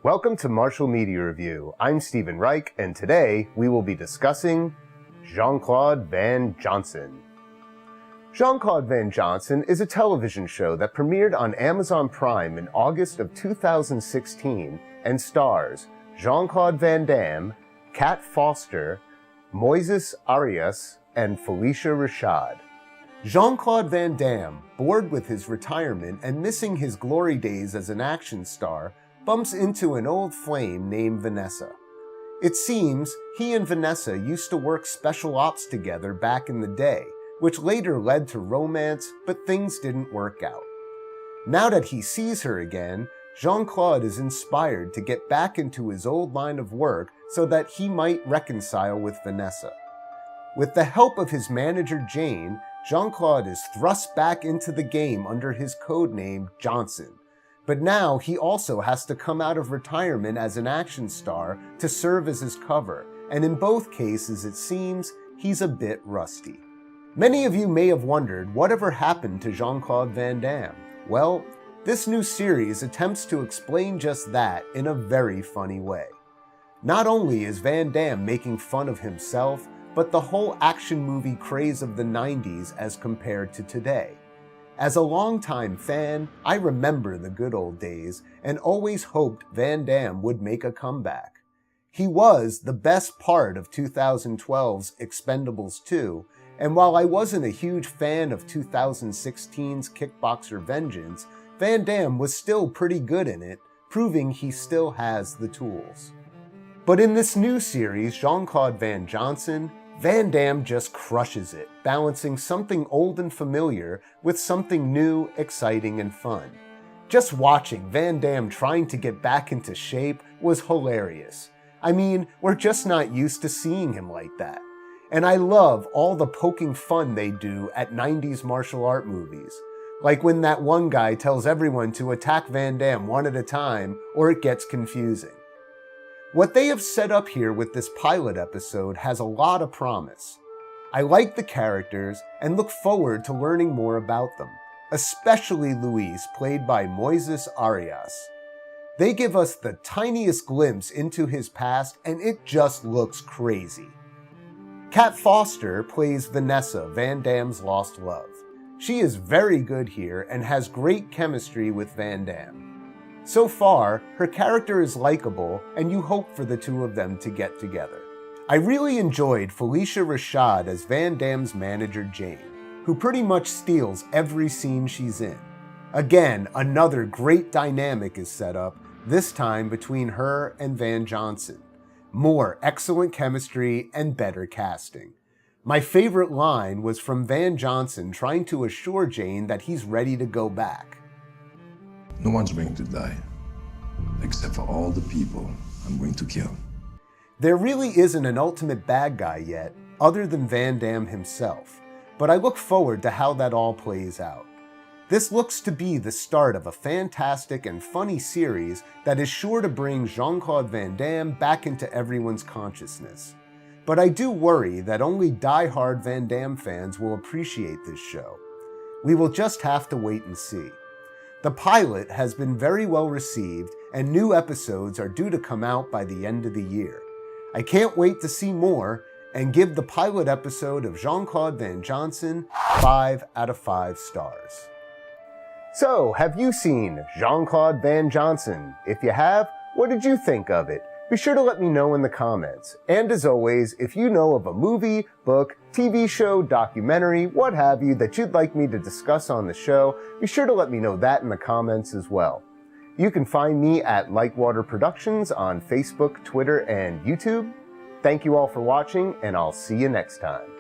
Welcome to Martial Media Review. I'm Stephen Reich, and today we will be discussing Jean-Claude Van Johnson. Jean-Claude Van Johnson is a television show that premiered on Amazon Prime in August of 2016 and stars Jean-Claude Van Damme, Kat Foster, Moises Arias, and Phylicia Rashad. Jean-Claude Van Damme, bored with his retirement and missing his glory days as an action star, bumps into an old flame named Vanessa. It seems he and Vanessa used to work special ops together back in the day, which later led to romance, but things didn't work out. Now that he sees her again, Jean-Claude is inspired to get back into his old line of work so that he might reconcile with Vanessa. With the help of his manager Jane, Jean-Claude is thrust back into the game under his codename Johnson. But now he also has to come out of retirement as an action star to serve as his cover, and in both cases it seems he's a bit rusty. Many of you may have wondered whatever happened to Jean-Claude Van Damme. Well, this new series attempts to explain just that in a very funny way. Not only is Van Damme making fun of himself, but the whole action movie craze of the 90s as compared to today. As a longtime fan, I remember the good old days and always hoped Van Damme would make a comeback. He was the best part of 2012's Expendables 2, and while I wasn't a huge fan of 2016's Kickboxer Vengeance, Van Damme was still pretty good in it, proving he still has the tools. But in this new series, Jean-Claude Van Johnson, Van Damme just crushes it, balancing something old and familiar with something new, exciting, and fun. Just watching Van Damme trying to get back into shape was hilarious. I mean, we're just not used to seeing him like that. And I love all the poking fun they do at 90s martial art movies. Like when that one guy tells everyone to attack Van Damme one at a time, or it gets confusing. What they have set up here with this pilot episode has a lot of promise. I like the characters and look forward to learning more about them, especially Luis, played by Moises Arias. They give us the tiniest glimpse into his past and it just looks crazy. Kat Foster plays Vanessa, Van Damme's lost love. She is very good here and has great chemistry with Van Damme. So far, her character is likable, and you hope for the two of them to get together. I really enjoyed Phylicia Rashad as Van Damme's manager Jane, who pretty much steals every scene she's in. Again, another great dynamic is set up, this time between her and Van Johnson. More excellent chemistry and better casting. My favorite line was from Van Johnson trying to assure Jane that he's ready to go back. No one's going to die, except for all the people I'm going to kill. There really isn't an ultimate bad guy yet, other than Van Damme himself, but I look forward to how that all plays out. This looks to be the start of a fantastic and funny series that is sure to bring Jean-Claude Van Damme back into everyone's consciousness. But I do worry that only die-hard Van Damme fans will appreciate this show. We will just have to wait and see. The pilot has been very well received, and new episodes are due to come out by the end of the year. I can't wait to see more, and give the pilot episode of Jean-Claude Van Johnson 5 out of 5 stars. So, have you seen Jean-Claude Van Johnson? If you have, what did you think of it? Be sure to let me know in the comments. And as always, if you know of a movie, book, TV show, documentary, what have you, that you'd like me to discuss on the show, be sure to let me know that in the comments as well. You can find me at Lightwater Productions on Facebook, Twitter, and YouTube. Thank you all for watching, and I'll see you next time.